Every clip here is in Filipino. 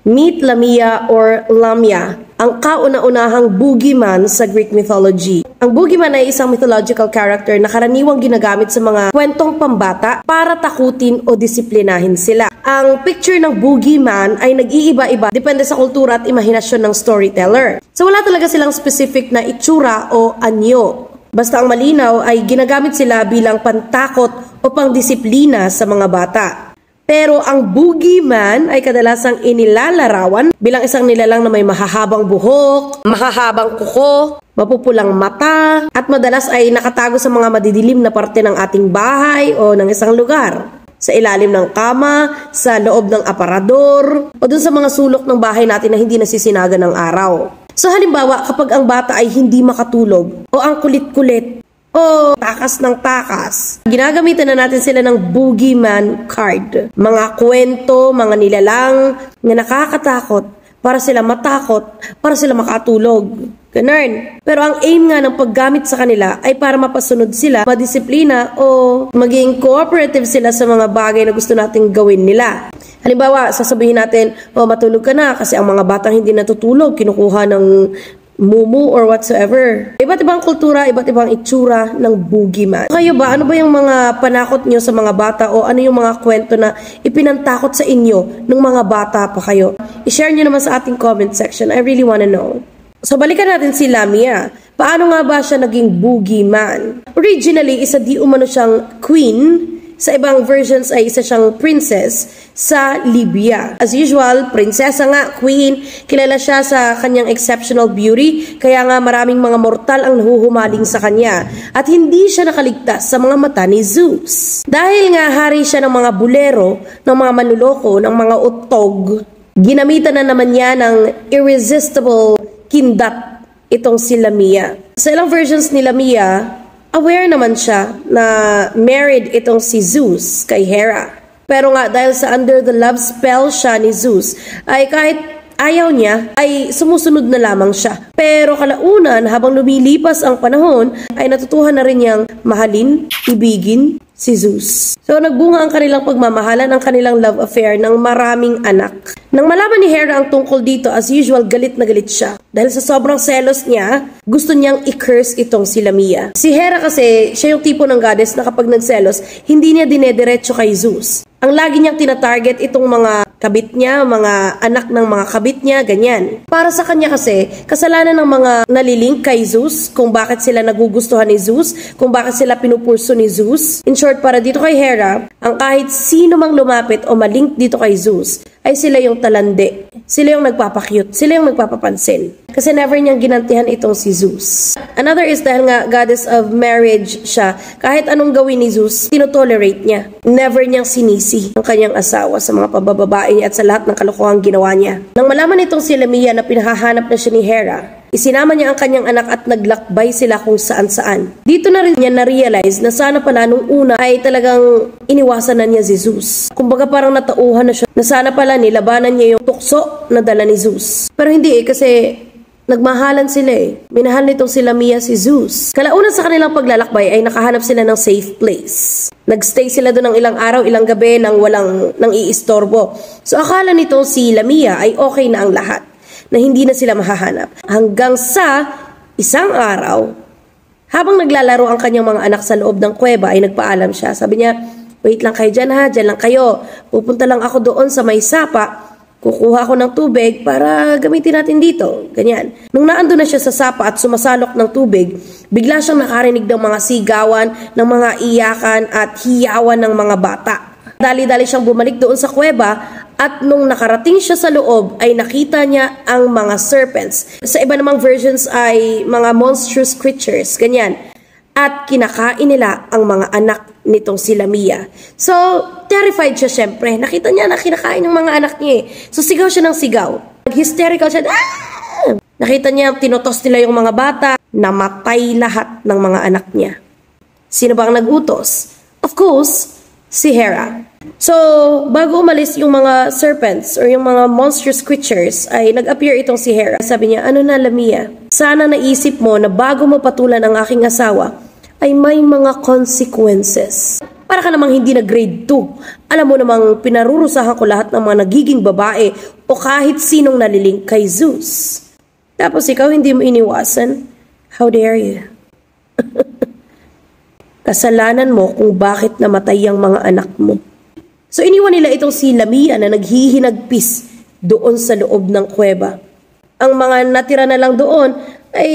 Meet Lamia or Lamia, ang kauna-unahang boogeyman sa Greek mythology. Ang boogeyman ay isang mythological character na karaniwang ginagamit sa mga kwentong pambata para takutin o disiplinahin sila. Ang picture ng boogeyman ay nag-iiba-iba depende sa kultura at imahinasyon ng storyteller. So wala talaga silang specific na itsura o anyo. Basta ang malinaw ay ginagamit sila bilang pantakot o pangdisiplina sa mga bata. Pero ang boogeyman ay kadalasang inilalarawan bilang isang nilalang na may mahahabang buhok, mahahabang kuko, mapupulang mata, at madalas ay nakatago sa mga madidilim na parte ng ating bahay o ng isang lugar. Sa ilalim ng kama, sa loob ng aparador, o dun sa mga sulok ng bahay natin na hindi nasisinaga ng araw. So halimbawa, kapag ang bata ay hindi makatulog, o ang kulit-kulit, o takas ng takas, ginagamitan na natin sila ng boogeyman card. Mga kwento, mga nilalang na nakakatakot para sila matakot, para sila makatulog. Ganun. Pero ang aim nga ng paggamit sa kanila ay para mapasunod sila, madisiplina o maging cooperative sila sa mga bagay na gusto nating gawin nila. Halimbawa, sasabihin natin, matulog ka na kasi ang mga batang hindi natutulog, kinukuha ng mumu or whatsoever. Iba't ibang kultura, iba't ibang itsura ng boogeyman. Kayo ba? Ano ba yung mga panakot nyo sa mga bata o ano yung mga kwento na ipinantakot sa inyo ng mga bata pa kayo? I-share nyo naman sa ating comment section. I really wanna know. So balikan natin si Lamia. Paano nga ba siya naging boogeyman? Originally, isa di umano siyang queen. Sa ibang versions ay isa siyang princess sa Libya. As usual, prinsesa nga, queen, kilala siya sa kanyang exceptional beauty, kaya nga maraming mga mortal ang nahuhumaling sa kanya. At hindi siya nakaligtas sa mga mata ni Zeus. Dahil nga hari siya ng mga bulero, ng mga manluloko, ng mga utog, ginamitan na naman niya ng irresistible kindat itong si Lamia. Sa ilang versions ni Lamia, aware naman siya na married itong si Zeus kay Hera. Pero nga dahil sa under the love spell siya ni Zeus, ay kahit ayaw niya, ay sumusunod na lamang siya. Pero kalaunan, habang lumilipas ang panahon, ay natutuhan na rin niyang mahalin, ibigin si Zeus. So nagbunga ang kanilang pagmamahalan, ang kanilang love affair ng maraming anak. Nang malaman ni Hera ang tungkol dito, as usual, galit na galit siya. Dahil sa sobrang selos niya, gusto niyang i-curse itong si Lamia. Si Hera kasi, siya yung tipo ng goddess na kapag nagselos, hindi niya dinediretso kay Zeus. Ang lagi niyang tinatarget itong mga kabit niya, mga anak ng mga kabit niya, ganyan. Para sa kanya kasi, kasalanan ng mga nalilink kay Zeus, kung bakit sila nagugustuhan ni Zeus, kung bakit sila pinupurso ni Zeus. In short, para dito kay Hera, ang kahit sino mang lumapit o malink dito kay Zeus, ay sila yung talande. Sila yung nagpapakyut. Sila yung nagpapapansin. Kasi never niyang ginantihan itong si Zeus. Another is dahil nga goddess of marriage siya, kahit anong gawin ni Zeus, tinotolerate niya. Never niyang sinisi ang kanyang asawa sa mga pabababae niya at sa lahat ng kalokohang ginawa niya. Nang malaman itong si Lamia na pinahahanap na siya ni Hera, isinama niya ang kanyang anak at naglakbay sila kung saan-saan. Dito na rin niya na-realize na sana pala nung una ay talagang iniwasan na niya si Zeus. Kumbaga parang natauhan na siya na sana pala nilabanan niya yung tukso na dala ni Zeus. Pero hindi kasi nagmahalan sila Minahal nitong si Lamia si Zeus. Kalaunan sa kanilang paglalakbay ay nakahanap sila ng safe place. Nagstay sila doon ng ilang araw, ilang gabi nang nang iistorbo. So akala nitong si Lamia ay okay na ang lahat, na hindi na sila mahahanap. Hanggang sa isang araw, habang naglalaro ang kanyang mga anak sa loob ng kuweba ay nagpaalam siya. Sabi niya, wait lang kayo dyan ha, dyan lang kayo. Pupunta lang ako doon sa may sapa. Kukuha ako ng tubig para gamitin natin dito. Ganyan. Nung naando na siya sa sapa at sumasalok ng tubig, bigla siyang nakarinig ng mga sigawan, ng mga iyakan at hiyawan ng mga bata. Dali-dali siyang bumalik doon sa kuweba at nung nakarating siya sa loob ay nakita niya ang mga serpents. Sa iba namang versions ay mga monstrous creatures. Ganyan. At kinakain nila ang mga anak nitong si Lamia. So, terrified siya syempre. Nakita niya na kinakain ng mga anak niya So, sigaw siya ng sigaw. Hysterical siya. Ah! Nakita niya, tinotos nila yung mga bata. Namatay lahat ng mga anak niya. Sino ba ang nagutos? Of course, si Hera. So, bago umalis yung mga serpents or yung mga monstrous creatures, ay nag-appear itong si Hera. Sabi niya, ano na Lamia? Sana naisip mo na bago mo patulan ang aking asawa, ay may mga consequences. Para ka namang hindi na grade 2. Alam mo namang pinarurusahan ko lahat ng mga nagiging babae o kahit sinong nalilink kay Zeus. Tapos ikaw hindi mo iniwasan? How dare you? Kasalanan mo kung bakit namatay ang mga anak mo. So iniwan nila itong si Lamia na naghihinagpis doon sa loob ng kuweba. Ang mga natira na lang doon ay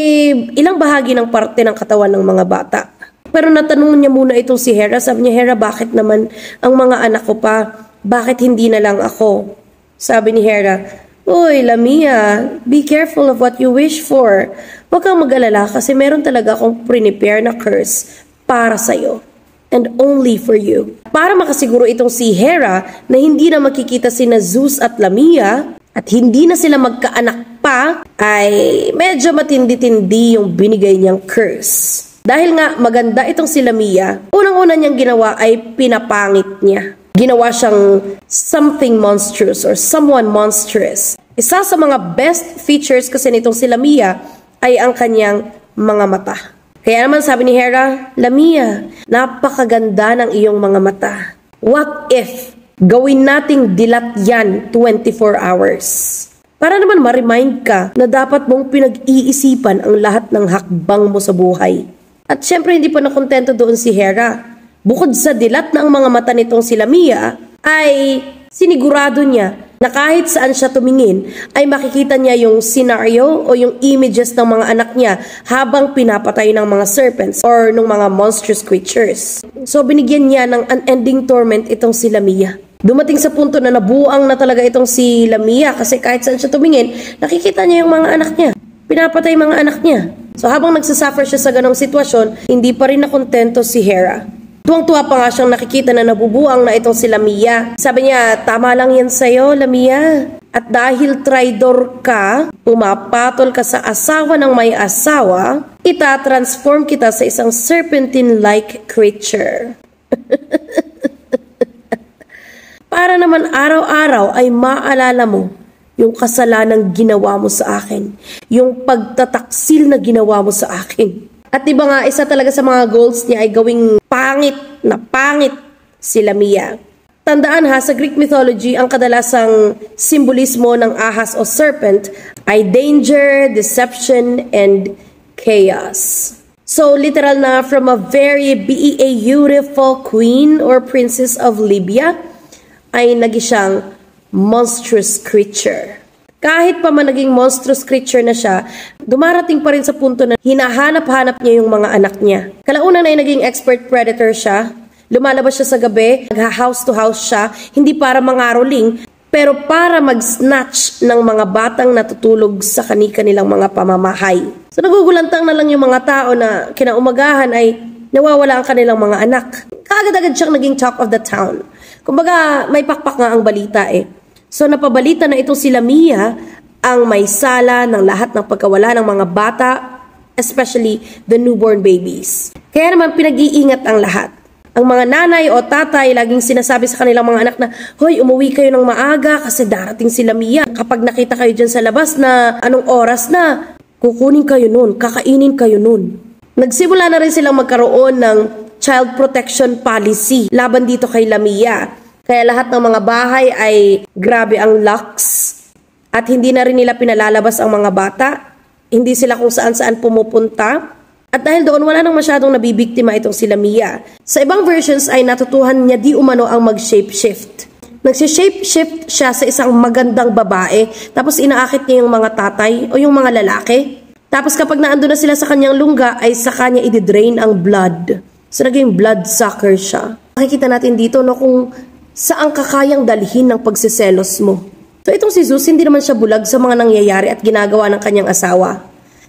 ilang bahagi ng parte ng katawan ng mga bata. Pero natanong niya muna itong si Hera. Sabi niya, Hera, bakit naman ang mga anak ko pa? Bakit hindi na lang ako? Sabi ni Hera, Uy, Lamia, be careful of what you wish for. Huwag kang mag-alala kasi meron talaga akong prepare na curse para sa'yo. And only for you. Para makasiguro itong si Hera na hindi na makikita sina Zeus at Lamia at hindi na sila magkaanak pa, ay medyo matindi-tindi yung binigay niyang curse. Dahil nga maganda itong si Lamia, unang-una niyang ginawa ay pinapangit niya. Ginawa siyang something monstrous or someone monstrous. Isa sa mga best features kasi nitong si Lamia ay ang kanyang mga mata. Kaya naman sabi ni Hera, Lamia, napakaganda ng iyong mga mata. What if gawin nating dilat yan 24 hours? Para naman ma-remind ka na dapat mong pinag-iisipan ang lahat ng hakbang mo sa buhay. At syempre hindi pa nakontento doon si Hera. Bukod sa dilat na ang mga mata nitong si Lamia, ay sinigurado niya na kahit saan siya tumingin, ay makikita niya yung scenario o yung images ng mga anak niya habang pinapatay ng mga serpents or ng mga monstrous creatures. So binigyan niya ng unending torment itong si Lamia. Dumating sa punto na nabuang na talaga itong si Lamia kasi kahit saan siya tumingin, nakikita niya yung mga anak niya. Pinapatay mga anak niya. So habang nagsasuffer siya sa ganong sitwasyon, hindi pa rin nakontento si Hera. Tuwang-tuwa pa nga siyang nakikita na nabubuang na itong si Lamia. Sabi niya, tama lang yan sa'yo, Lamia. At dahil traidor ka, pumapatol ka sa asawa ng may asawa, itatransform kita sa isang serpentine-like creature. Para naman araw-araw ay maalala mo yung kasalanang ginawa mo sa akin. Yung pagtataksil na ginawa mo sa akin. At diba nga, isa talaga sa mga goals niya ay gawing pangit si Lamia. Tandaan ha, sa Greek mythology, ang kadalasang simbolismo ng ahas o serpent ay danger, deception, and chaos. So, literal na from a very beautiful queen or princess of Libya, ay naging siyang monstrous creature. Kahit pa man naging monstrous creature na siya, dumarating pa rin sa punto na hinahanap-hanap niya yung mga anak niya. Kalaunan ay naging expert predator siya. Lumalabas siya sa gabi, nagha-house to house siya, hindi para mangaroling, pero para mag-snatch ng mga batang natutulog sa kani-kanilang mga pamamahay. So nagugulantang na lang yung mga tao na kinaumagahan ay nawawala ang kanilang mga anak. Kaagad-agad siyang naging talk of the town. Kumbaga, may pakpak nga ang balita eh. So napabalita na itong si Lamia ang may sala ng lahat ng pagkawala ng mga bata, especially the newborn babies. Kaya naman pinag-iingat ang lahat. Ang mga nanay o tatay laging sinasabi sa kanilang mga anak na, Hoy, umuwi kayo ng maaga kasi darating si Lamia. Kapag nakita kayo dyan sa labas na anong oras na, kukunin kayo nun, kakainin kayo nun. Nagsimula na rin silang magkaroon ng child protection policy laban dito kay Lamia. Kaya lahat ng mga bahay ay grabe ang locks at hindi na rin nila pinalalabas ang mga bata. Hindi sila kung saan-saan pumupunta. At dahil doon wala nang masyadong nabibiktima itong si Lamia. Sa ibang versions ay natutuhan niya di umano ang mag-shapeshift. Nagsi-shapeshift siya sa isang magandang babae tapos inaakit niya yung mga tatay o yung mga lalaki. Tapos kapag naandun na sila sa kanyang lungga ay sa kanya i-drain ang blood. So naging blood sucker siya. Makikita natin dito no kung saan kakayang dalhin ng pagsiselos mo. So itong si Zeus, hindi naman siya bulag sa mga nangyayari at ginagawa ng kanyang asawa.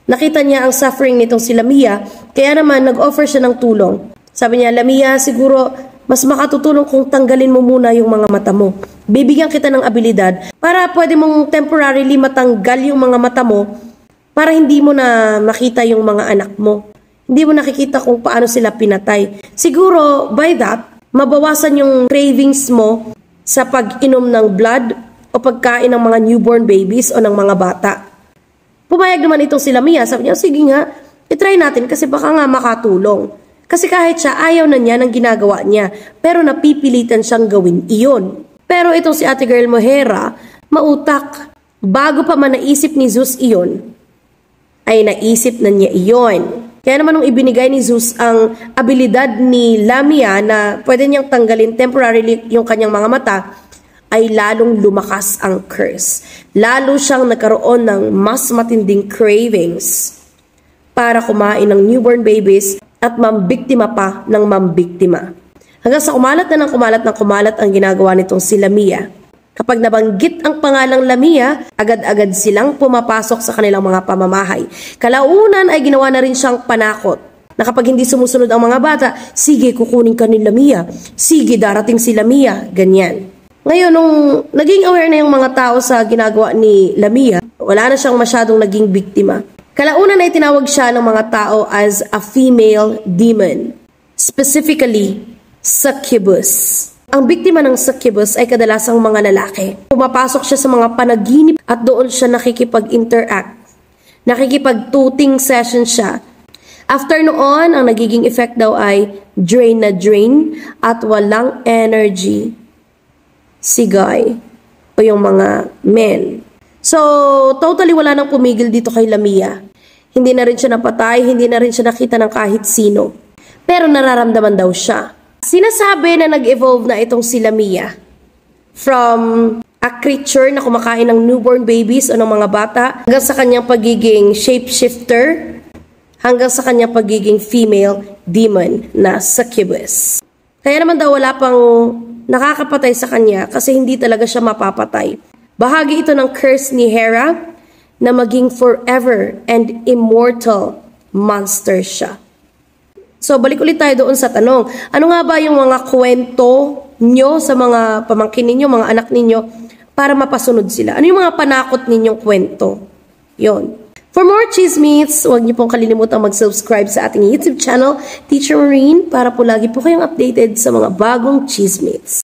Nakita niya ang suffering nitong si Lamia, kaya naman nag-offer siya ng tulong. Sabi niya, Lamia, siguro mas makatutulong kung tanggalin mo muna yung mga mata mo. Bibigyan kita ng abilidad para pwede mong temporarily matanggal yung mga mata mo para hindi mo na makita yung mga anak mo. Hindi mo nakikita kung paano sila pinatay. Siguro, by that, mabawasan yung cravings mo sa pag-inom ng blood o pagkain ng mga newborn babies o ng mga bata. Pumayag naman itong si Lamia. Sabi niya, sige nga, itry natin kasi baka nga makatulong. Kasi kahit siya, ayaw na niya ng ginagawa niya, pero napipilitan siyang gawin iyon. Pero itong si Ate Girl Mohera, mautak. Bago pa man naisip ni Zeus iyon, ay naisip na niya iyon. Kaya naman nung ibinigay ni Zeus ang abilidad ni Lamia na pwede niyang tanggalin temporarily yung kanyang mga mata, ay lalong lumakas ang curse. Lalo siyang nagkaroon ng mas matinding cravings para kumain ng newborn babies at mambiktima pa ng mambiktima. Hanggang sa kumalat na ng kumalat ang ginagawa nitong si Lamia. Kapag nabanggit ang pangalang Lamia, agad-agad silang pumapasok sa kanilang mga pamamahay. Kalaunan ay ginawa na rin siyang panakot na kapag hindi sumusunod ang mga bata, sige kukunin ka ni Lamia, sige darating si Lamia, ganyan. Ngayon, nung naging aware na yung mga tao sa ginagawa ni Lamia, wala na siyang masyadong naging biktima. Kalaunan ay tinawag siya ng mga tao as a female demon, specifically succubus. Ang biktima ng succubus ay kadalasang mga lalaki. Pumapasok siya sa mga panaginip at doon siya nakikipag-interact. Nakikipag-tuting session siya. After noon, ang nagiging effect daw ay drain na drain at walang energy si guy o yung mga men. So, totally wala nang pumigil dito kay Lamia. Hindi na rin siya napatay, hindi na rin siya nakita ng kahit sino. Pero nararamdaman daw siya. Sinasabi na nag-evolve na itong si Lamia from a creature na kumakain ng newborn babies o ng mga bata hanggang sa kanyang pagiging shapeshifter hanggang sa kanyang pagiging female demon na succubus. Kaya naman daw wala pang nakakapatay sa kanya kasi hindi talaga siya mapapatay. Bahagi ito ng curse ni Hera na maging forever and immortal monster siya. So, balik ulit tayo doon sa tanong. Ano nga ba yung mga kwento nyo sa mga pamangkin ninyo, mga anak ninyo, para mapasunod sila? Ano yung mga panakot ninyong kwento? Yon. For more chismits, huwag niyo pong kalilimutang mag-subscribe sa ating YouTube channel, Teacher Maureen, para po lagi po kayong updated sa mga bagong chismits.